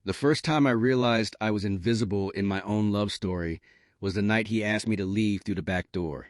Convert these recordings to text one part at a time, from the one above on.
The first time I realized I was invisible in my own love story was the night he asked me to leave through the back door.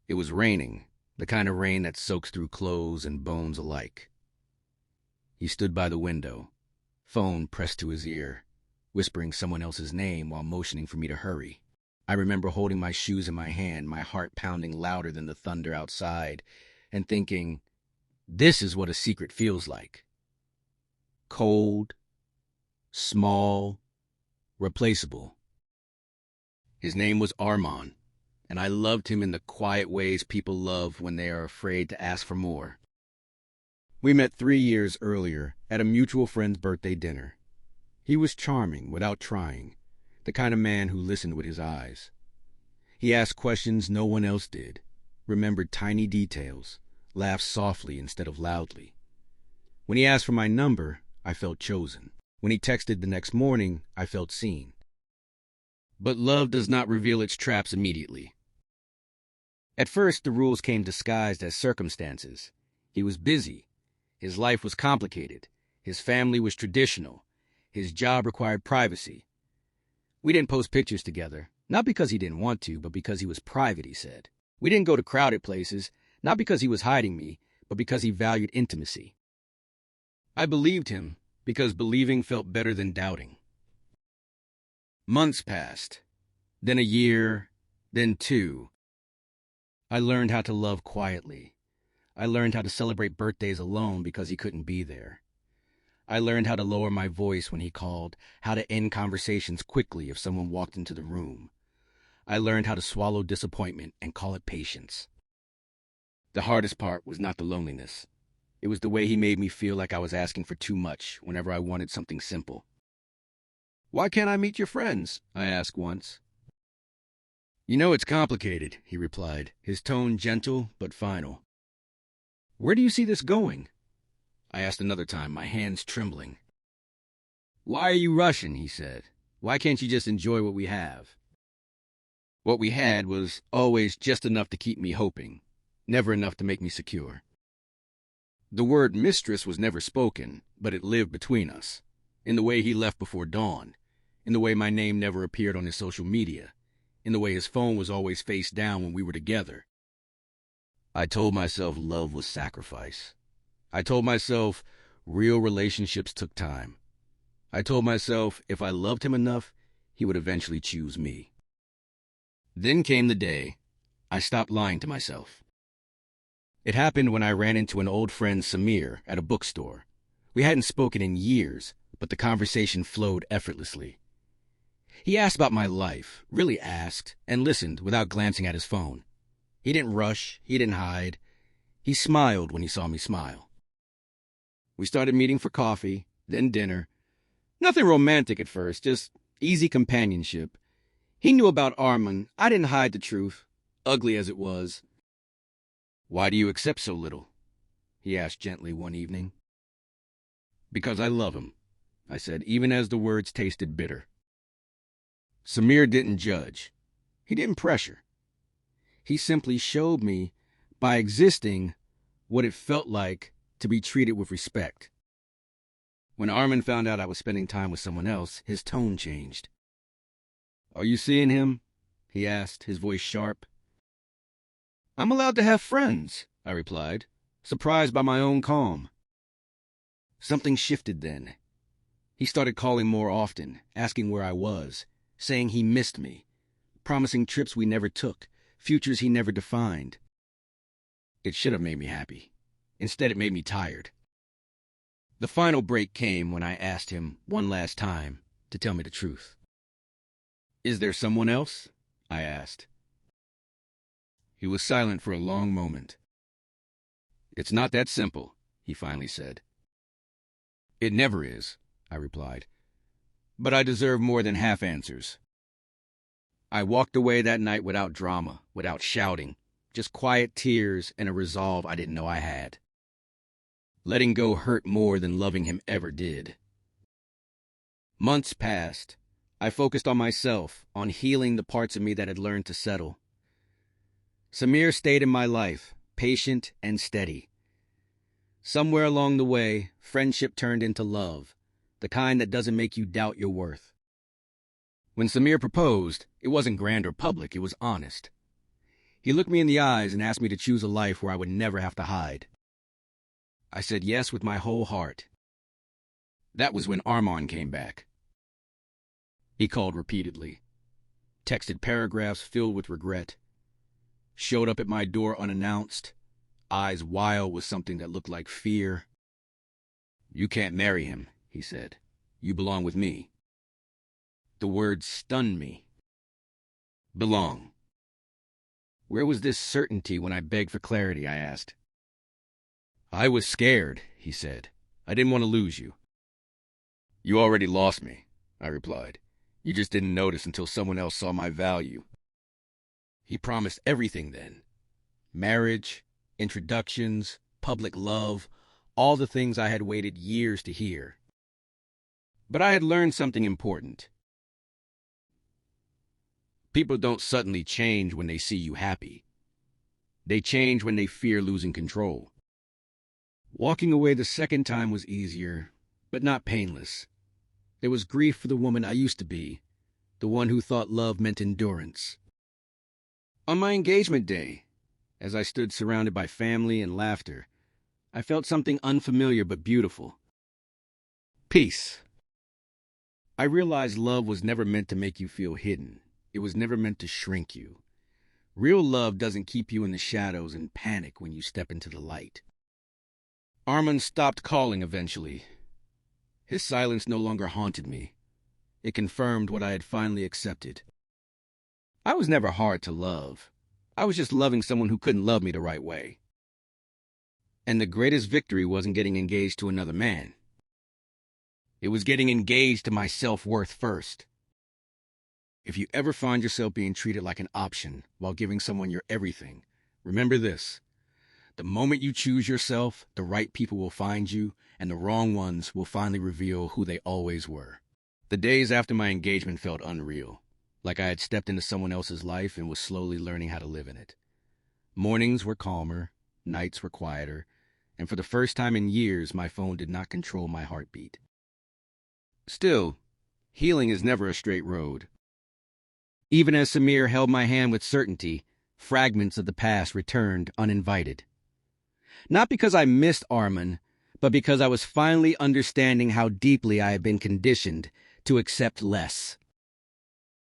It was raining, the kind of rain that soaks through clothes and bones alike. He stood by the window, phone pressed to his ear, whispering someone else's name while motioning for me to hurry. I remember holding my shoes in my hand, my heart pounding louder than the thunder outside, and thinking, this is what a secret feels like. Cold, small, replaceable. His name was Armand, and I loved him in the quiet ways people love when they are afraid to ask for more. We met 3 years earlier at a mutual friend's birthday dinner. He was charming without trying, the kind of man who listened with his eyes. He asked questions no one else did, remembered tiny details, laughed softly instead of loudly. When he asked for my number, I felt chosen. When he texted the next morning, I felt seen. But love does not reveal its traps immediately. At first, the rules came disguised as circumstances. He was busy. His life was complicated. His family was traditional. His job required privacy. We didn't post pictures together, not because he didn't want to, but because he was private, he said. We didn't go to crowded places, not because he was hiding me, but because he valued intimacy. I believed him because believing felt better than doubting. Months passed, then a year, then 2. I learned how to love quietly. I learned how to celebrate birthdays alone because he couldn't be there. I learned how to lower my voice when he called, how to end conversations quickly if someone walked into the room. I learned how to swallow disappointment and call it patience. The hardest part was not the loneliness. It was the way he made me feel like I was asking for too much whenever I wanted something simple. "Why can't I meet your friends?" I asked once. "You know it's complicated," he replied, his tone gentle but final. "Where do you see this going?" I asked another time, my hands trembling. "Why are you rushing?" he said. "Why can't you just enjoy what we have?" What we had was always just enough to keep me hoping, never enough to make me secure. The word mistress was never spoken, but it lived between us, in the way he left before dawn, in the way my name never appeared on his social media, in the way his phone was always face down when we were together. I told myself love was sacrifice. I told myself real relationships took time. I told myself if I loved him enough, he would eventually choose me. Then came the day I stopped lying to myself. It happened when I ran into an old friend, Samir, at a bookstore. We hadn't spoken in years, but the conversation flowed effortlessly. He asked about my life, really asked, and listened without glancing at his phone. He didn't rush, he didn't hide. He smiled when he saw me smile. We started meeting for coffee, then dinner. Nothing romantic at first, just easy companionship. He knew about Armand. I didn't hide the truth, ugly as it was. "Why do you accept so little?" he asked gently one evening. "Because I love him," I said, even as the words tasted bitter. Samir didn't judge. He didn't pressure. He simply showed me, by existing, what it felt like to be treated with respect. When Armand found out I was spending time with someone else, his tone changed. "Are you seeing him?" he asked, his voice sharp. "I'm allowed to have friends," I replied, surprised by my own calm. Something shifted then. He started calling more often, asking where I was, saying he missed me, promising trips we never took, futures he never defined. It should have made me happy. Instead, it made me tired. The final break came when I asked him one last time to tell me the truth. "Is there someone else?" I asked. He was silent for a long moment. "It's not that simple," he finally said. "It never is," I replied. "But I deserve more than half answers." I walked away that night without drama, without shouting, just quiet tears and a resolve I didn't know I had. Letting go hurt more than loving him ever did. Months passed. I focused on myself, on healing the parts of me that had learned to settle. Samir stayed in my life, patient and steady. Somewhere along the way, friendship turned into love, the the kind that doesn't make you doubt your worth. When Samir proposed, it wasn't grand or public, it was honest. He looked me in the eyes and asked me to choose a life where I would never have to hide. I said yes with my whole heart. That was when Armand came back. He called repeatedly, texted paragraphs filled with regret, showed up at my door unannounced, eyes wild with something that looked like fear. "You can't marry him," he said. "You belong with me." The words stunned me. Belong. Where was this certainty when I begged for clarity, I asked. "I was scared," he said. "I didn't want to lose you." "You already lost me," I replied. "You just didn't notice until someone else saw my value." He promised everything then. Marriage, introductions, public love, all the things I had waited years to hear. But I had learned something important. People don't suddenly change when they see you happy. They change when they fear losing control. Walking away the second time was easier, but not painless. There was grief for the woman I used to be, the one who thought love meant endurance. On my engagement day, as I stood surrounded by family and laughter, I felt something unfamiliar but beautiful. Peace. I realized love was never meant to make you feel hidden. It was never meant to shrink you. Real love doesn't keep you in the shadows and panic when you step into the light. Armand stopped calling eventually. His silence no longer haunted me. It confirmed what I had finally accepted. I was never hard to love. I was just loving someone who couldn't love me the right way. And the greatest victory wasn't getting engaged to another man. It was getting engaged to my self-worth first. If you ever find yourself being treated like an option while giving someone your everything, remember this. The moment you choose yourself, the right people will find you, and the wrong ones will finally reveal who they always were. The days after my engagement felt unreal, like I had stepped into someone else's life and was slowly learning how to live in it. Mornings were calmer, nights were quieter, and for the first time in years, my phone did not control my heartbeat. Still, healing is never a straight road. Even as Samir held my hand with certainty, fragments of the past returned uninvited. Not because I missed Armand, but because I was finally understanding how deeply I had been conditioned to accept less.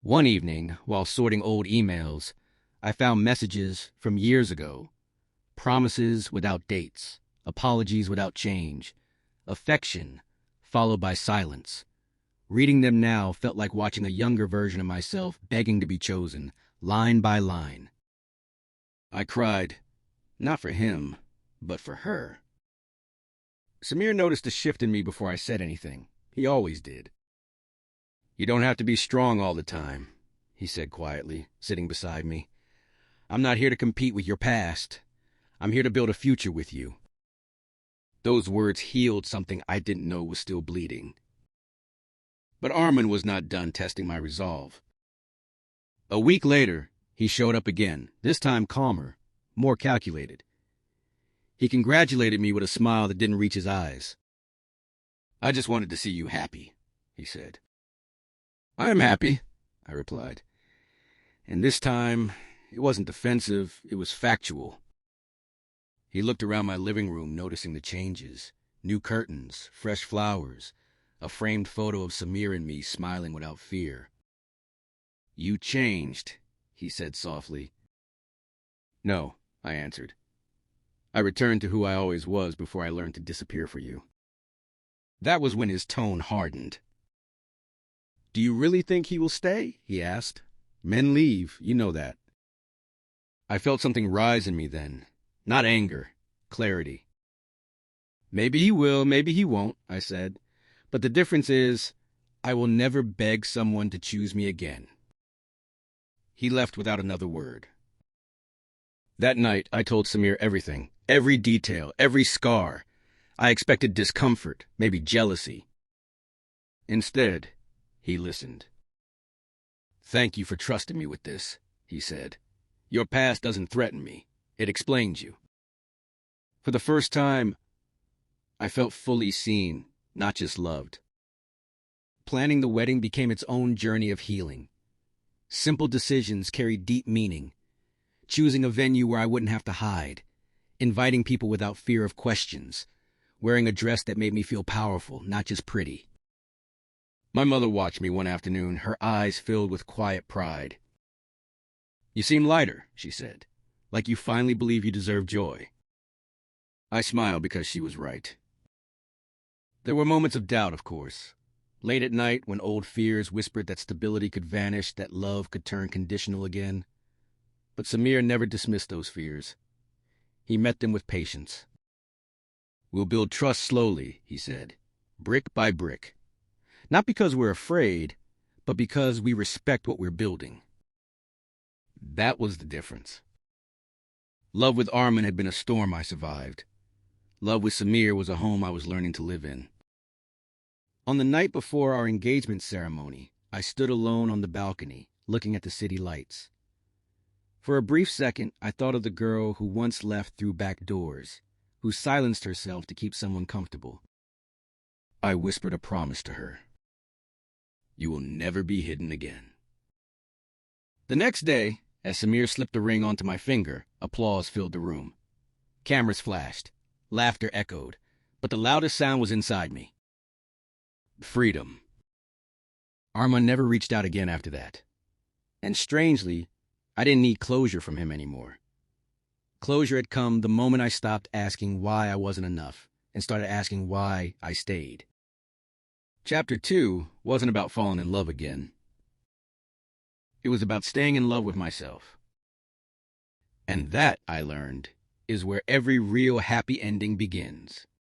One evening, while sorting old emails, I found messages from years ago. Promises without dates, apologies without change, affection followed by silence. Reading them now felt like watching a younger version of myself begging to be chosen, line by line. I cried, not for him, but for her. Samir noticed a shift in me before I said anything. He always did. "You don't have to be strong all the time," he said quietly, sitting beside me. "I'm not here to compete with your past. I'm here to build a future with you." Those words healed something I didn't know was still bleeding. But Armand was not done testing my resolve. A week later, he showed up again, this time calmer, more calculated. He congratulated me with a smile that didn't reach his eyes. "I just wanted to see you happy," he said. "I am happy," I replied. And this time, it wasn't defensive, it was factual. He looked around my living room, noticing the changes. New curtains, fresh flowers, a framed photo of Samir and me smiling without fear. "You changed," he said softly. "No," I answered. "I returned to who I always was before I learned to disappear for you." That was when his tone hardened. "Do you really think he will stay?" he asked. "Men leave, you know that." I felt something rise in me then. Not anger, clarity. "Maybe he will, maybe he won't," I said. "But the difference is, I will never beg someone to choose me again." He left without another word. That night, I told Samir everything, every detail, every scar. I expected discomfort, maybe jealousy. Instead, he listened. "Thank you for trusting me with this," he said. "Your past doesn't threaten me. It explains you." For the first time, I felt fully seen, not just loved. planning the wedding became its own journey of healing. Simple decisions carried deep meaning. Choosing a venue where I wouldn't have to hide, inviting people without fear of questions, wearing a dress that made me feel powerful, not just pretty. My mother watched me one afternoon, her eyes filled with quiet pride. "You seem lighter," she said, "like you finally believe you deserve joy." I smiled because she was right. There were moments of doubt, of course. Late at night, when old fears whispered that stability could vanish, that love could turn conditional again. But Samir never dismissed those fears. He met them with patience. "We'll build trust slowly," he said, "brick by brick. Not because we're afraid, but because we respect what we're building." That was the difference. Love with Armin had been a storm I survived. Love with Samir was a home I was learning to live in. On the night before our engagement ceremony, I stood alone on the balcony, looking at the city lights. For a brief second, I thought of the girl who once left through back doors, who silenced herself to keep someone comfortable. I whispered a promise to her. "You will never be hidden again." The next day, as Samir slipped the ring onto my finger, applause filled the room. Cameras flashed. Laughter echoed. But the loudest sound was inside me. Freedom. Armand never reached out again after that. And strangely, I didn't need closure from him anymore. Closure had come the moment I stopped asking why I wasn't enough and started asking why I stayed. Chapter 2 wasn't about falling in love again. It was about staying in love with myself. And that, I learned, is where every real happy ending begins.